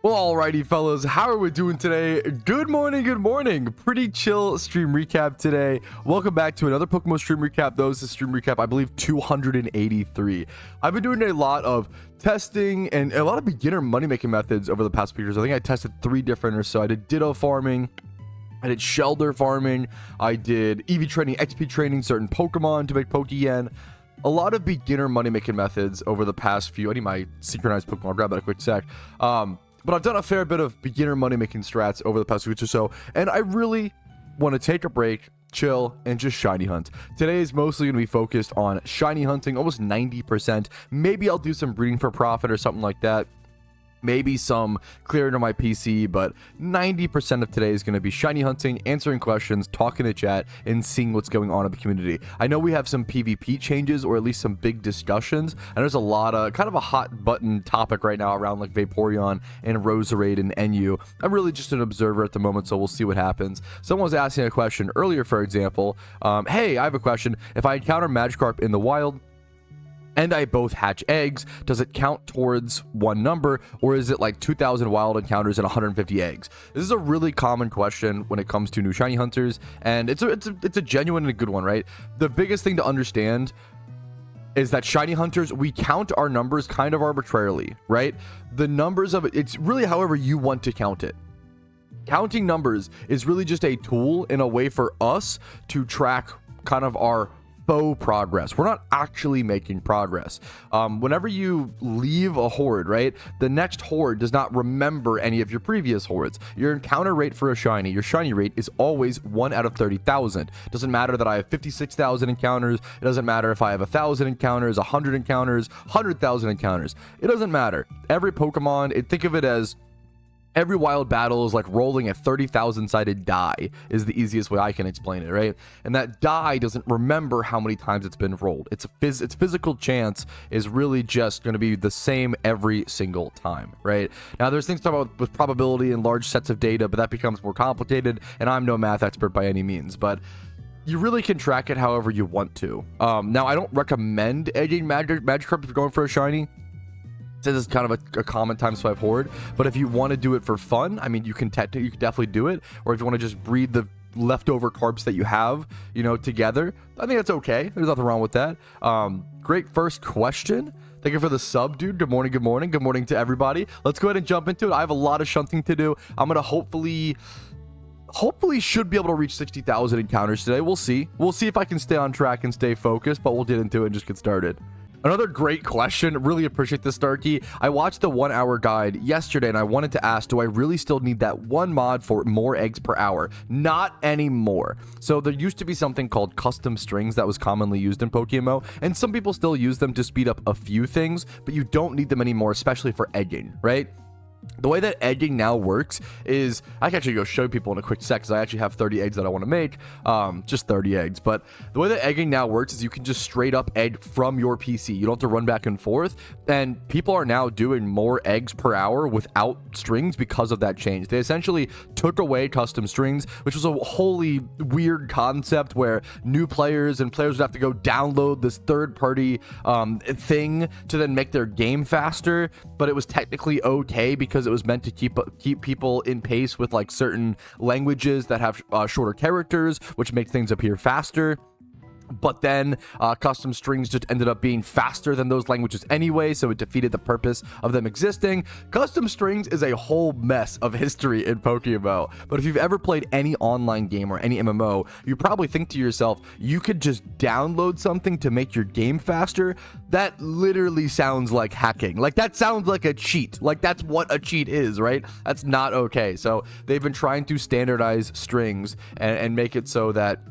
Well, alrighty, fellas, how are we doing today? Good morning, good morning. Pretty chill stream recap today. Welcome back to another PokeMMO stream recap. Those is stream recap, I believe, 283. I've been doing a lot of testing and a lot of beginner money-making methods over the past few years. I think I tested 3 different or so. I did Ditto farming, I did Shunter farming, I did EV training, XP training, certain Pokemon to make Pokeyen. A lot of beginner money-making methods over the past few. I need my synchronized Pokemon. I'll grab that a quick sec. But I've done a fair bit of beginner money-making strats over the past weeks or so, and I really want to take a break, chill, and just shiny hunt. Today is mostly going to be focused on shiny hunting, almost 90%. Maybe I'll do some breeding for profit or something like that. Maybe some clearing to my PC, but 90% of today is going to be shiny hunting, answering questions, talking to chat, and seeing what's going on in the community. I know we have some PvP changes, or at least some big discussions, and there's a lot of kind of a hot button topic right now around like Vaporeon and Roserade and NU. I'm really just an observer at the moment, so we'll see what happens. Someone was asking a question earlier, for example. Hey, I have a question. If I encounter Magikarp in the wild, and I both hatch eggs, does it count towards one number, or is it like 2,000 wild encounters and 150 eggs? This is a really common question when it comes to new shiny hunters, and it's a genuine and a good one, right? The biggest thing to understand is that shiny hunters, we count our numbers kind of arbitrarily, right? The numbers of it, it's really however you want to count it. Counting numbers is really just a tool in a way for us to track kind of our faux progress. We're not actually making progress. Whenever you leave a horde, right, the next horde does not remember any of your previous hordes. Your encounter rate for a shiny, your shiny rate is always 1 out of 30,000. Doesn't matter that I have 56,000 encounters. It doesn't matter if I have 1,000 encounters, 100 encounters, 100,000 encounters. It doesn't matter. Every Pokemon, think of it as every wild battle is like rolling a 30,000 sided die is the easiest way I can explain it, right? And that die doesn't remember how many times it's been rolled. Its physical chance is really just going to be the same every single time, right? Now, there's things to talk about with probability and large sets of data, but that becomes more complicated, and I'm no math expert by any means, but you really can track it however you want to. Now, I don't recommend egging Magikarp if you're going for a shiny. This is kind of a common times 5 horde, but if you want to do it for fun, I mean, you can definitely do it. Or if you want to just breed the leftover carps that you have, together, I think that's okay. There's nothing wrong with that. Great first question. Thank you for the sub, dude. Good morning, good morning. Good morning to everybody. Let's go ahead and jump into it. I have a lot of shunting to do. I'm going to hopefully should be able to reach 60,000 encounters today. We'll see. We'll see if I can stay on track and stay focused, but we'll get into it and just get started. Another great question. Really appreciate this, Starkey. I watched the 1 hour guide yesterday and I wanted to ask, do I really still need that one mod for more eggs per hour? Not anymore. So there used to be something called custom strings that was commonly used in PokeMMO, and some people still use them to speed up a few things, but you don't need them anymore, especially for egging, right? The way that egging now works is, I can actually go show people in a quick sec because I actually have 30 eggs that I want to make, just 30 eggs. But the way that egging now works is you can just straight up egg from your PC. You don't have to run back and forth. And people are now doing more eggs per hour without strings because of that change. They essentially took away custom strings, which was a wholly weird concept where new players and players would have to go download this third-party thing to then make their game faster. But it was technically okay because it was meant to keep people in pace with like certain languages that have shorter characters, which make things appear faster. But then custom strings just ended up being faster than those languages anyway, so it defeated the purpose of them existing. Custom strings is a whole mess of history in PokeMMO, but if you've ever played any online game or any MMO, you probably think to yourself, you could just download something to make your game faster. That literally sounds like hacking. Like, that sounds like a cheat. Like, that's what a cheat is, right? That's not okay. So they've been trying to standardize strings and make it so that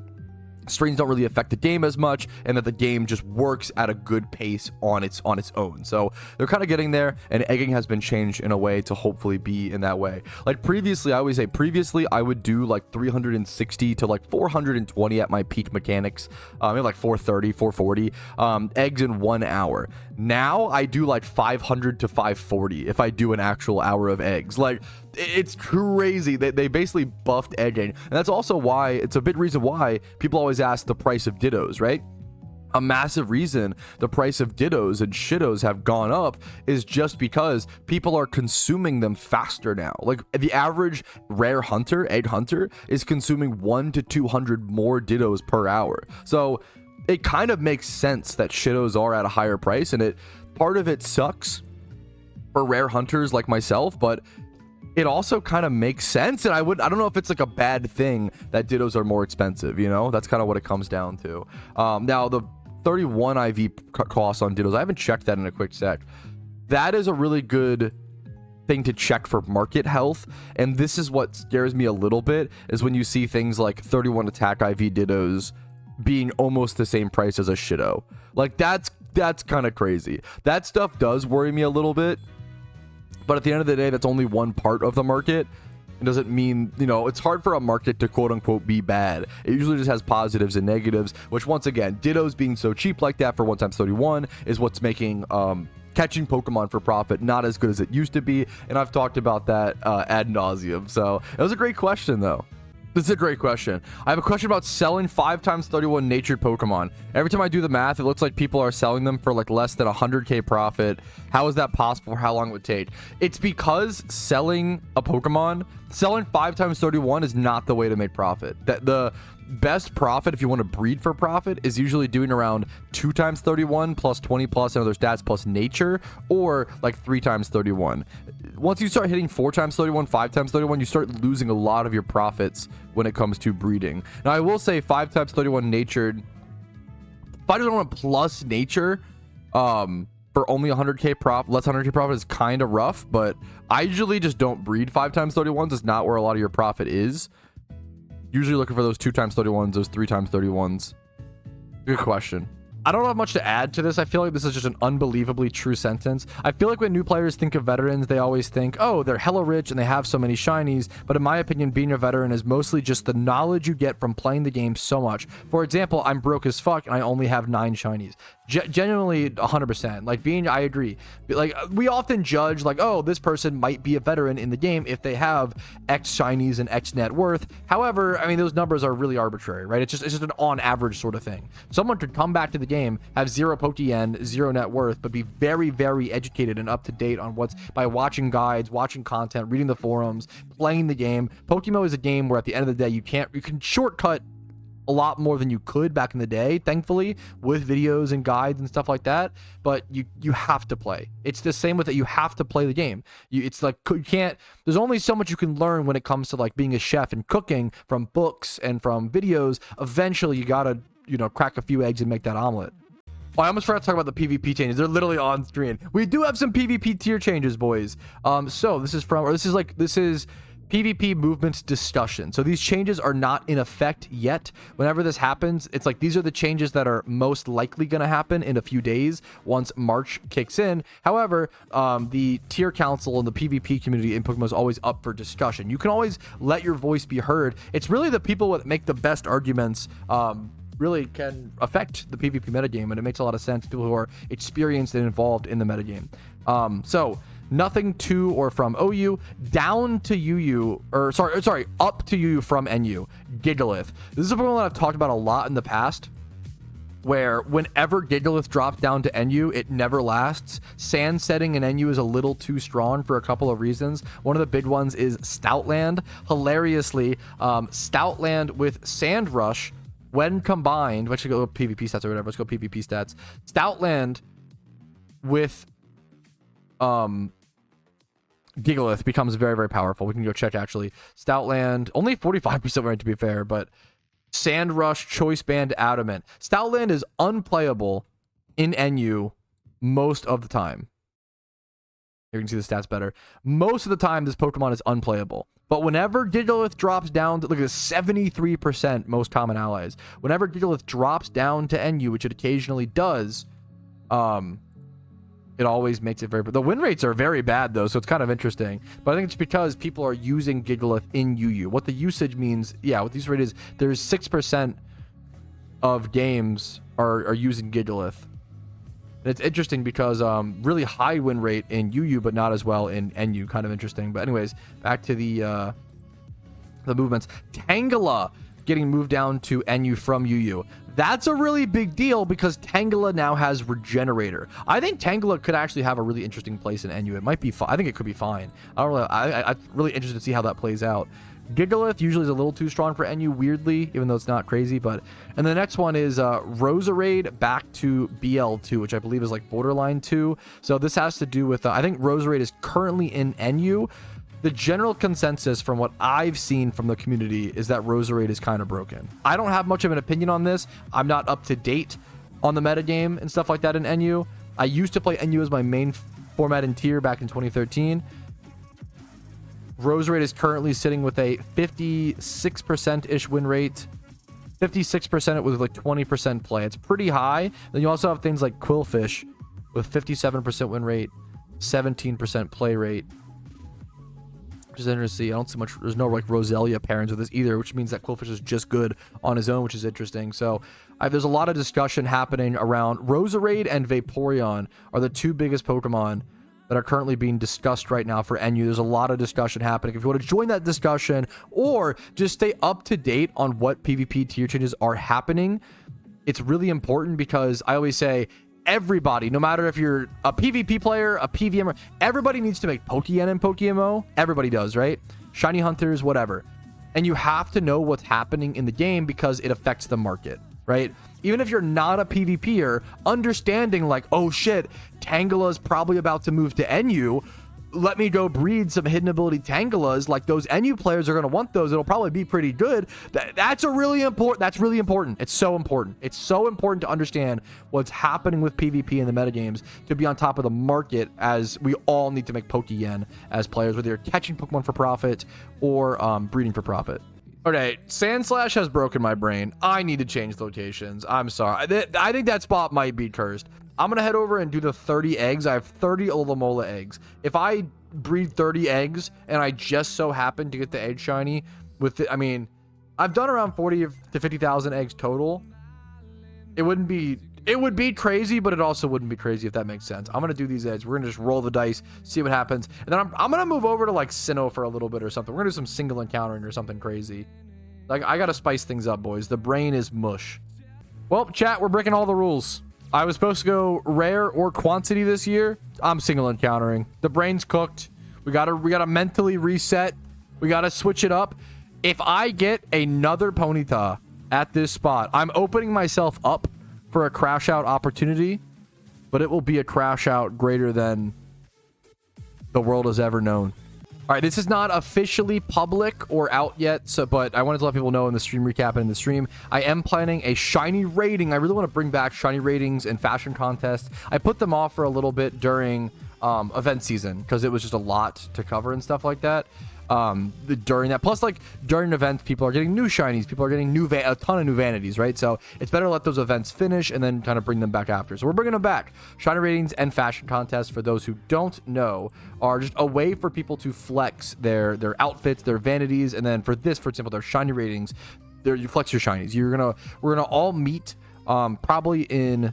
strings don't really affect the game as much, and that the game just works at a good pace on its own. So they're kind of getting there, and egging has been changed in a way to hopefully be in that way. Like previously, I always say I would do like 360 to like 420 at my peak mechanics, maybe like 430, 440 eggs in 1 hour. Now I do like 500 to 540 if I do an actual hour of eggs. Like, it's crazy. They basically buffed egging, and that's also why it's a big reason why people always ask the price of Dittos, right? a massive reason the price of Dittos and Shittos have gone up is just because people are consuming them faster now. Like the average rare hunter, egg hunter, is consuming 1 to 200 more Dittos per hour. So it kind of makes sense that Shittos are at a higher price, and part of it sucks for rare hunters like myself, but it also kind of makes sense. And I don't know if it's like a bad thing that Dittos are more expensive, you know? That's kind of what it comes down to. Now the 31 IV cost on Dittos, I haven't checked that in a quick sec. That is a really good thing to check for market health, and this is what scares me a little bit, is when you see things like 31 attack IV Dittos being almost the same price as a Shitto. Like that's kind of crazy. That stuff does worry me a little bit, but at the end of the day, that's only one part of the market. It doesn't mean, you know, it's hard for a market to quote unquote be bad. It usually just has positives and negatives, which once again, Dittos being so cheap like that for 1x31 is what's making catching Pokemon for profit not as good as it used to be. And I've talked about that ad nauseum. So it was a great question though. This is a great question. I have a question about selling 5x31 natured Pokemon. Every time I do the math, it looks like people are selling them for like less than 100k profit. How is that possible? How long it would take? It's because selling a Pokemon, selling 5x31 is not the way to make profit. That the best profit, if you want to breed for profit, is usually doing around 2x31 plus 20 plus and other stats plus nature, or like 3x31. Once you start hitting 4x31, 5x31, you start losing a lot of your profits when it comes to breeding. Now I will say 5x31 natured, 5x31 plus nature for only 100k profit, less 100k profit is kind of rough, but I usually just don't breed 5x31s. It's not where a lot of your profit is. Usually looking for those 2x31s, those 3x31s. Good question. I don't have much to add to this. I feel like this is just an unbelievably true sentence. I feel like when new players think of veterans, they always think, oh, they're hella rich and they have so many shinies. But in my opinion, being a veteran is mostly just the knowledge you get from playing the game so much. For example, I'm broke as fuck and I only have 9 shinies. Genuinely 100%. Like I agree. Like we often judge like, oh, this person might be a veteran in the game if they have X shinies and X net worth. However, I mean, those numbers are really arbitrary, right? It's just an on average sort of thing. Someone could come back to the game, have 0 Pokeyen, 0 net worth, but be very, very educated and up to date on what's by watching guides, watching content, reading the forums, playing the game. PokeMMO is a game where at the end of the day, you can shortcut a lot more than you could back in the day, thankfully, with videos and guides and stuff like that. But you have to play. It's the same with it. You have to play the game. It's like you can't. There's only so much you can learn when it comes to like being a chef and cooking from books and from videos. Eventually, you gotta crack a few eggs and make that omelet. Oh, I almost forgot to talk about the PvP changes. They're literally on screen. We do have some PvP tier changes, boys. So this is PvP movements discussion. So these changes are not in effect yet. Whenever this happens, it's like these are the changes that are most likely going to happen in a few days once March kicks in. However, the tier council and the PvP community in PokeMMO is always up for discussion. You can always let your voice be heard. It's really the people that make the best arguments really can affect the PvP metagame, and it makes a lot of sense. People who are experienced and involved in the metagame. So nothing to or from OU, down to UU, or sorry, up to UU from NU. Gigalith. This is a Pokemon that I've talked about a lot in the past, where whenever Gigalith drops down to NU, it never lasts. Sand setting in NU is a little too strong for a couple of reasons. One of the big ones is Stoutland. Hilariously, Stoutland with Sand Rush, when combined, let's go PvP stats or whatever, let's go PvP stats. Stoutland with Gigalith becomes very, very powerful. We can go check actually. Stoutland, only 45% right to be fair, but Sand Rush, Choice Band, Adamant. Stoutland is unplayable in NU most of the time. Here you can see the stats better. Most of the time, this Pokemon is unplayable. But whenever Gigalith drops down to, look at this, 73% most common allies. Whenever Gigalith drops down to NU, which it occasionally does, it always makes it very... The win rates are very bad, though, so it's kind of interesting. But I think it's because people are using Gigalith in UU. What the usage means... Yeah, what the use rate is, there's 6% of games are using Gigalith. And it's interesting because really high win rate in UU, but not as well in NU. Kind of interesting. But anyways, back to the movements. Tangela. getting moved down to NU from UU. That's a really big deal because Tangela now has Regenerator. I think Tangela could actually have a really interesting place in NU. It might be fine. I think it could be fine. I'm really interested to see how that plays out. Gigalith usually is a little too strong for NU, weirdly, even though it's not crazy. But and the next one is Roserade back to BL2, which I believe is like borderline 2. So this has to do with I think Roserade is currently in NU. The general consensus from what I've seen from the community is that Roserade is kind of broken. I don't have much of an opinion on this. I'm not up to date on the metagame and stuff like that in NU. I used to play NU as my main format and tier back in 2013. Roserade is currently sitting with a 56%-ish win rate. 56% with like 20% play. It's pretty high. Then you also have things like Quillfish with 57% win rate, 17% play rate. Which is interesting. I don't see much. There's no like Roselia pairings with this either, which means that Quillfish is just good on his own, which is interesting. So there's a lot of discussion happening around Roserade and Vaporeon are the two biggest Pokemon that are currently being discussed right now for NU. There's a lot of discussion happening. If you want to join that discussion or just stay up to date on what PvP tier changes are happening, it's really important because I always say everybody, no matter if you're a PvP player, a PVMer, everybody needs to make Pokeyen and PokeMMO. Everybody does, right? Shiny hunters, whatever. And you have to know what's happening in the game because it affects the market, right? Even if you're not a PvPer, understanding like, oh shit, Tangela is probably about to move to NU. Let me go breed some hidden ability Tangelas. Like those NU players are going to want those. It'll probably be pretty good. That's really important. It's so important. It's so important to understand what's happening with PvP in the metagames to be on top of the market, as we all need to make Pokeyen as players, whether you're catching Pokemon for profit or breeding for profit. Okay, Sandslash has broken my brain. I need to change locations. I'm sorry. I think that spot might be cursed. I'm going to head over and do the 30 eggs. I have 30 Olamola eggs. If I breed 30 eggs and I just so happen to get the egg shiny with it, I mean, I've done around 40 to 50,000 eggs total. It would be crazy, but it also wouldn't be crazy, if that makes sense. I'm going to do these eggs. We're going to just roll the dice, see what happens. And then I'm going to move over to like Sinnoh for a little bit or something. We're going to do some single encountering or something crazy. Like, I got to spice things up, boys. The brain is mush. Well, chat, we're breaking all the rules. I was supposed to go rare or quantity this year. I'm single encountering. The brain's cooked. We gotta mentally reset. We gotta switch it up. If I get another Ponyta at this spot, I'm opening myself up for a crash out opportunity, but it will be a crash out greater than the world has ever known. All right, this is not officially public or out yet, but I wanted to let people know in the stream recap and in the stream, I am planning a shiny rating. I really want to bring back shiny ratings and fashion contests. I put them off for a little bit during event season because it was just a lot to cover and stuff like that. During that, plus like during events, people are getting new shinies, people are getting a ton of new vanities, right? So it's better to let those events finish and then kind of bring them back after. So we're bringing them back. Shiny ratings and fashion contests, for those who don't know, are just a way for people to flex their outfits, their vanities, and then for example, their shiny ratings, you flex your shinies. We're gonna all meet probably in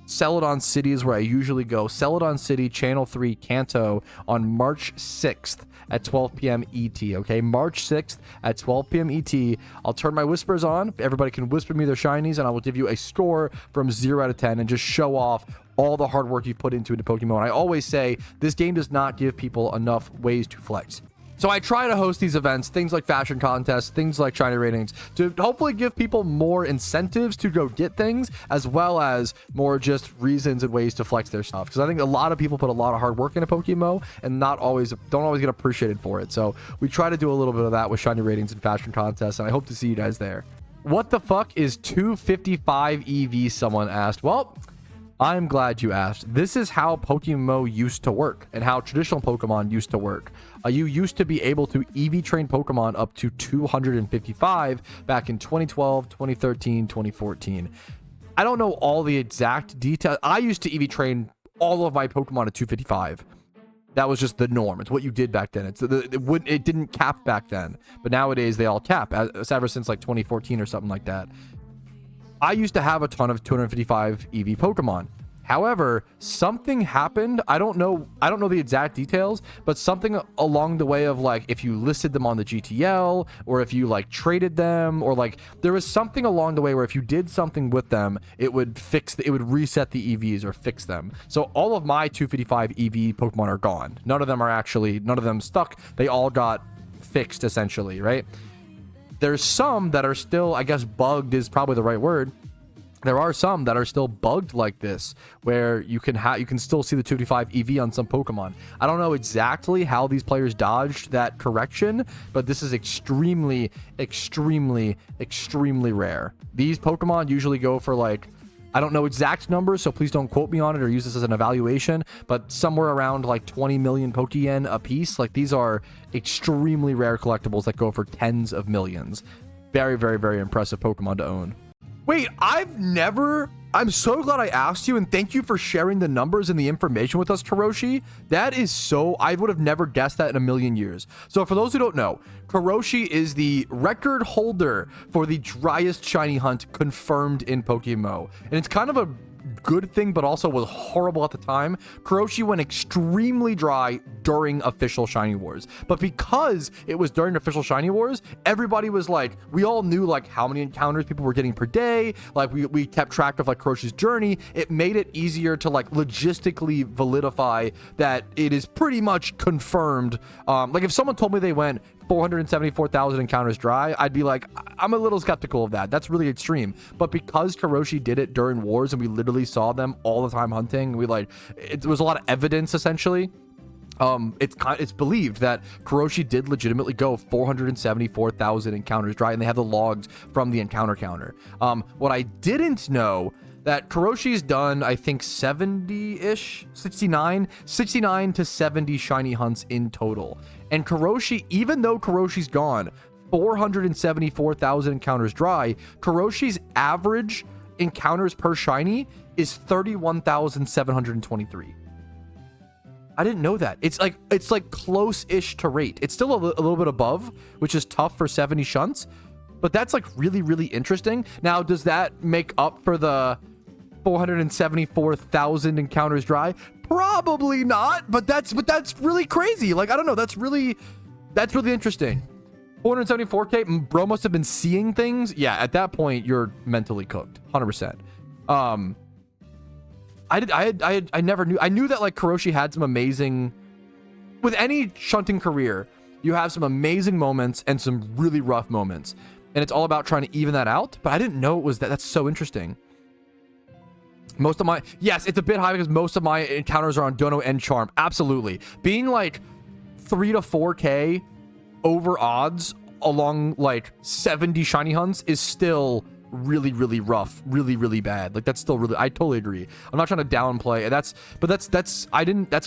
Celadon City is where I usually go. Celadon City, Channel 3, Kanto on March 6th at 12 p.m. ET, okay? March 6th at 12 p.m. ET. I'll turn my whispers on. Everybody can whisper me their shinies, and I will give you a score from 0 out of 10 and just show off all the hard work you've put into Pokemon. I always say this game does not give people enough ways to flex. So I try to host these events, things like fashion contests, things like shiny ratings, to hopefully give people more incentives to go get things, as well as more just reasons and ways to flex their stuff. Because I think a lot of people put a lot of hard work into PokeMMO and don't always get appreciated for it. So we try to do a little bit of that with shiny ratings and fashion contests, and I hope to see you guys there. What the fuck is 255 EV? Someone asked. Well, I'm glad you asked. This is how PokeMMO used to work and how traditional Pokemon used to work. You used to be able to EV train Pokemon up to 255 back in 2012, 2013, 2014. I don't know all the exact details. I used to EV train all of my Pokemon at 255. That was just the norm. It's what you did back then. It didn't cap back then, but nowadays they all cap. Ever since like 2014 or something like that. I used to have a ton of 255 EV Pokemon. However, something happened. I don't know the exact details, but something along the way of like, if you listed them on the GTL, or if you like traded them, or like there was something along the way where if you did something with them, it would reset the EVs or fix them. So all of my 255 EV Pokemon are gone. None of them stuck. They all got fixed essentially, right? There's some that are still, I guess bugged is probably the right word. There are some that are still bugged like this, where you can still see the 255 EV on some Pokemon. I don't know exactly how these players dodged that correction, but this is extremely, extremely, extremely rare. These Pokemon usually go for like, I don't know exact numbers, so please don't quote me on it or use this as an evaluation, but somewhere around like 20 million Pokeyen a piece. Like, these are extremely rare collectibles that go for tens of millions. Very, very, very impressive Pokemon to own. Wait, I'm so glad I asked you, and thank you for sharing the numbers and the information with us, Karoshi. That is so, I would have never guessed that in a million years. So for those who don't know, Karoshi is the record holder for the driest shiny hunt confirmed in PokeMMO. And it's kind of a good thing, but also was horrible at the time. Karoshi went extremely dry during official Shiny Wars, but because it was during official Shiny Wars, everybody was like, we all knew like how many encounters people were getting per day. Like we kept track of like Karoshi's journey. It made it easier to like logistically validify that it is pretty much confirmed. Like if someone told me they went 474,000 encounters dry, I'd be like, I'm a little skeptical of that. That's really extreme. But because Karoshi did it during wars and we literally saw them all the time hunting, it was a lot of evidence essentially. It's believed that Karoshi did legitimately go 474,000 encounters dry, and they have the logs from the encounter counter. What I didn't know, that Karoshi's done, I think 69 to 70 shiny hunts in total. And Karoshi, even though Karoshi's gone 474,000 encounters dry, Karoshi's average encounters per shiny is 31,723. I didn't know that. It's like close-ish to rate. It's still a little bit above, which is tough for 70 shunts, but that's like really, really interesting. Now, does that make up for the 474,000 encounters dry? Probably not, but that's really crazy. Like, I don't know, that's really interesting. 474k, bro must have been seeing things. Yeah, at that point you're mentally cooked 100%. I never knew. I knew that like Karoshi had some amazing, with any shunting career, you have some amazing moments and some really rough moments, and it's all about trying to even that out. But I didn't know it was that. That's so interesting. Yes, it's a bit high because most of my encounters are on Dono and Charm. Absolutely. Being like 3 to 4k over odds along like 70 shiny hunts is still really, really rough, really, really bad. Like, that's still really, I totally agree. I'm not trying to downplay, and that's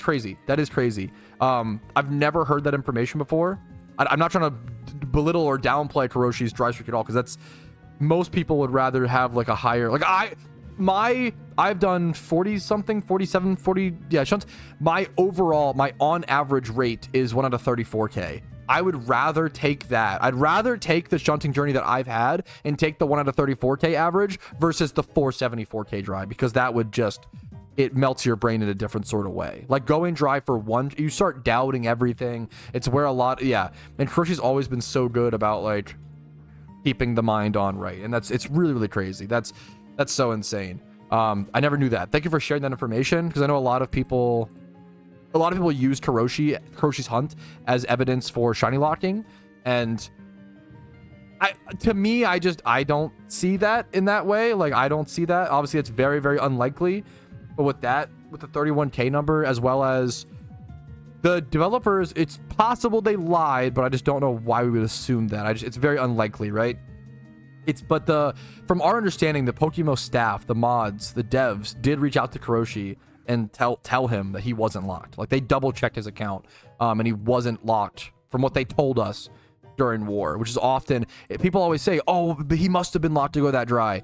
crazy. That is crazy. I've never heard that information before. I'm not trying to belittle or downplay Karoshi's dry streak at all, because that's, most people would rather have like a higher, like I've done 40 something, 47, 40, yeah, shunts. My on average rate is 1 out of 34k. I would rather take that. I'd rather take the shunting journey that I've had and take the 1 out of 34k average versus the 474k dry, because that would just, it melts your brain in a different sort of way. Like, going dry for one, you start doubting everything. It's where a lot, yeah. And Karoshi's always been so good about like keeping the mind on right, and it's really, really crazy. That's so insane. I never knew that. Thank you for sharing that information, because I know a lot of people use Karoshi's hunt as evidence for shiny locking, and to me, I don't see that in that way. Like, I don't see that. Obviously, it's very, very unlikely, but with the 31k number, as well as the developers, it's possible they lied, but I just don't know why we would assume that. It's very unlikely, right? From our understanding, the PokeMMO staff, the mods, the devs did reach out to Karoshi and tell him that he wasn't locked. Like, they double checked his account, and he wasn't locked from what they told us during war, which is often, people always say, oh, but he must have been locked to go that dry.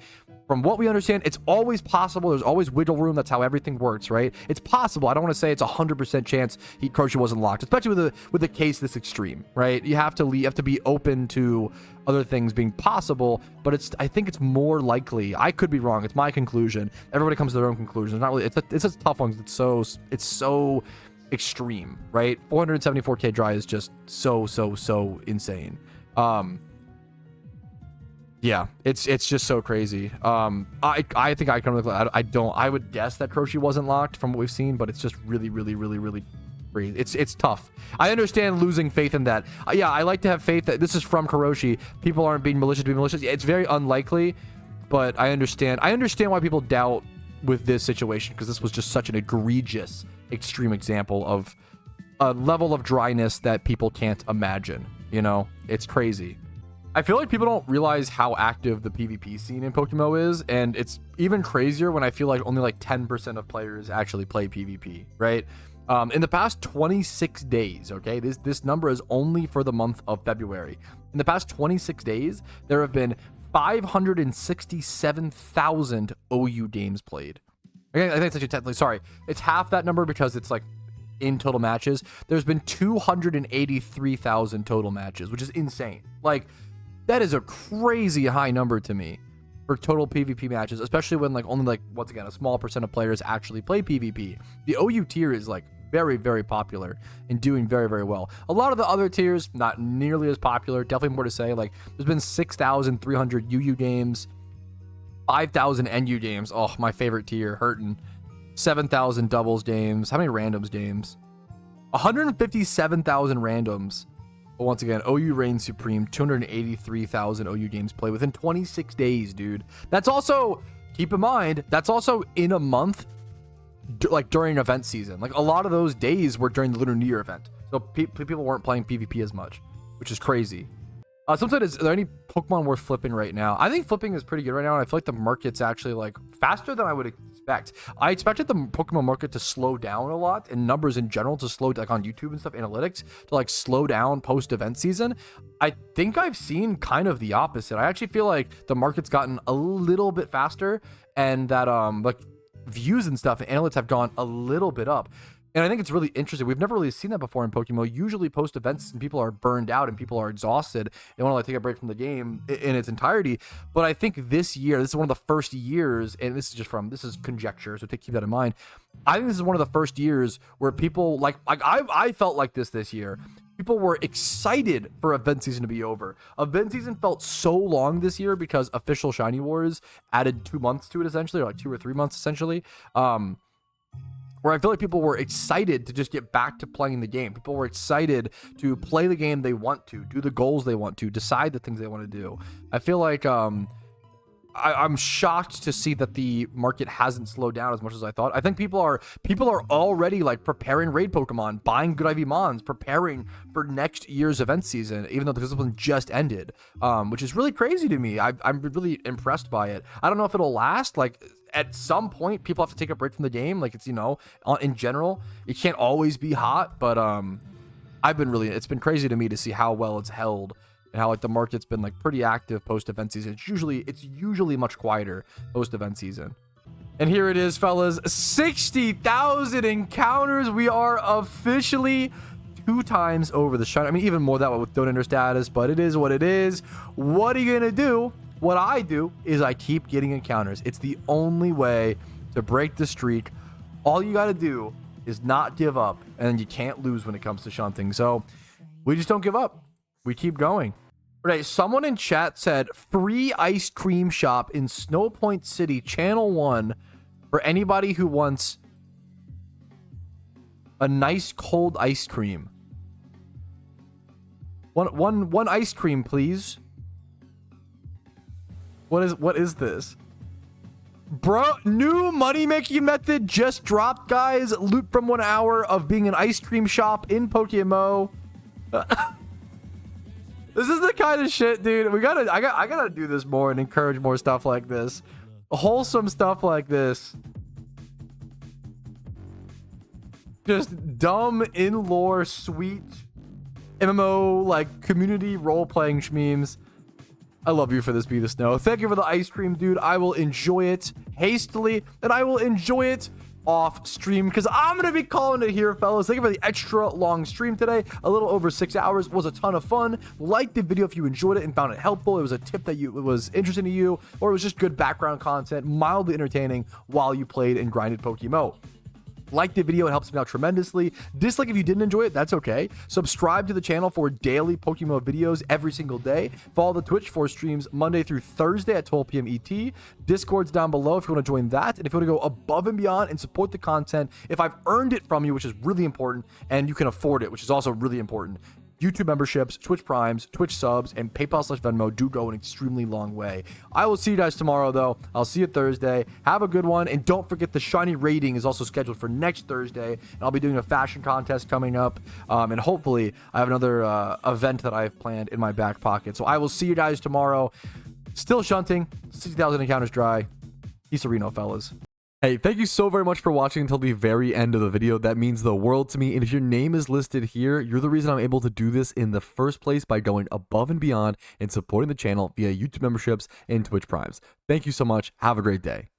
from what we understand, it's always possible. There's always wiggle room. That's how everything works, right? It's possible. I don't want to say it's 100% chance Croce wasn't locked, especially with a case this extreme, right? You have to be open to other things being possible, but I think it's more likely. I could be wrong. It's my conclusion. Everybody comes to their own conclusion. It's not really. It's a tough one. It's so extreme, right? 474k dry is just so insane. Yeah, it's just so crazy. I think I would guess that Croce wasn't locked from what we've seen, but it's just really crazy. It's tough. I understand losing faith in that. Yeah, I like to have faith that this is from Croce. People aren't being malicious to be malicious. Yeah, it's very unlikely, but I understand why people doubt with this situation, because this was just such an egregious, extreme example of a level of dryness that people can't imagine. You know, it's crazy. I feel like people don't realize how active the PvP scene in PokeMMO is, and it's even crazier when I feel like only like 10% of players actually play PvP, right? In the past 26 days, okay, this number is only for the month of February. In the past 26 days, there have been 567,000 OU games played. Okay, I think it's actually technically, sorry, it's half that number because it's like in total matches. There's been 283,000 total matches, which is insane. Like, that is a crazy high number to me for total PvP matches, especially when like only like, once again, a small percent of players actually play PvP. The OU tier is like very popular and doing very well. A lot of the other tiers not nearly as popular. Definitely more to say. Like, there's been 6,300 UU games, 5,000 NU games. Oh, my favorite tier, hurting. 7,000 doubles games. How many randoms games? 157,000 randoms. But once again, OU reigns supreme. 283,000 OU games played within 26 days, dude. That's also, keep in mind, that's also in a month, like during event season. Like, a lot of those days were during the Lunar New Year event. So people weren't playing PvP as much, which is crazy. Someone said, is there any Pokemon worth flipping right now? I think flipping is pretty good right now, and I feel like the market's actually like faster than I would expect. I expected the Pokemon market to slow down a lot, and numbers in general to slow, like on YouTube and stuff, analytics, to like slow down post-event season. I think I've seen kind of the opposite. I actually feel like the market's gotten a little bit faster, and that like views and stuff and analytics have gone a little bit up. And I think it's really interesting. We've never really seen that before in PokeMMO. Usually post events and people are burned out and people are exhausted. They want to like take a break from the game in its entirety. But I think this year, this is one of the first years, and this is conjecture, so keep that in mind. I think this is one of the first years where people like I felt like this year. People were excited for event season to be over. Event season felt so long this year because official Shiny Wars added 2 months to it, essentially, or like 2 or 3 months essentially. Where I feel like people were excited to just get back to playing the game. People were excited to play the game they want to, do the goals they want to, decide the things they want to do. I feel like I'm shocked to see that the market hasn't slowed down as much as I thought. I think people are already like preparing raid Pokemon, buying good IV Mons, preparing for next year's event season, even though this one just ended, which is really crazy to me. I'm really impressed by it. I don't know if it'll last. Like, at some point, people have to take a break from the game. Like, it's, you know, in general, it can't always be hot, but it's been crazy to me to see how well it's held and how like the market's been like pretty active post event season. It's usually much quieter post event season. And here it is, fellas, 60,000 encounters. We are officially 2 times over the shine. I mean, even more that way with Don't Enter status, but it is what it is. What are you gonna do? What I do is I keep getting encounters. It's the only way to break the streak. All you got to do is not give up, and you can't lose when it comes to shunting. So we just don't give up. We keep going. Okay, someone in chat said free ice cream shop in Snow Point City, Channel 1, for anybody who wants a nice cold ice cream. One ice cream, please. What is this? Bro, new money-making method just dropped, guys. Loot from 1 hour of being an ice cream shop in PokeMMO. This is the kind of shit, dude. I gotta do this more and encourage more stuff like this. Wholesome stuff like this. Just dumb, in-lore, sweet MMO, like, community role-playing memes. I love you for this, Be the Snow. Thank you for the ice cream, dude. I will enjoy it hastily, and I will enjoy it off stream because I'm gonna be calling it here, fellas. Thank you for the extra long stream today. A little over 6 hours. Was a ton of fun. Like the video if you enjoyed it and found it helpful. It was a tip that it was interesting to you, or it was just good background content, mildly entertaining while you played and grinded PokeMMO. Like the video, it helps me out tremendously. Dislike if you didn't enjoy it, that's okay. Subscribe to the channel for daily PokeMMO videos every single day. Follow the Twitch for streams Monday through Thursday at 12 p.m. ET. Discord's down below if you want to join that. And if you want to go above and beyond and support the content, if I've earned it from you, which is really important, and you can afford it, which is also really important, YouTube memberships, Twitch Primes, Twitch subs, and PayPal/Venmo do go an extremely long way. I will see you guys tomorrow, though. I'll see you Thursday. Have a good one. And don't forget the shiny rating is also scheduled for next Thursday. And I'll be doing a fashion contest coming up. And hopefully I have another event that I have planned in my back pocket. So I will see you guys tomorrow. Still shunting. 60,000 encounters dry. Peace Reno, fellas. Hey, thank you so very much for watching until the very end of the video. That means the world to me. And if your name is listed here, you're the reason I'm able to do this in the first place by going above and beyond and supporting the channel via YouTube memberships and Twitch Primes. Thank you so much. Have a great day.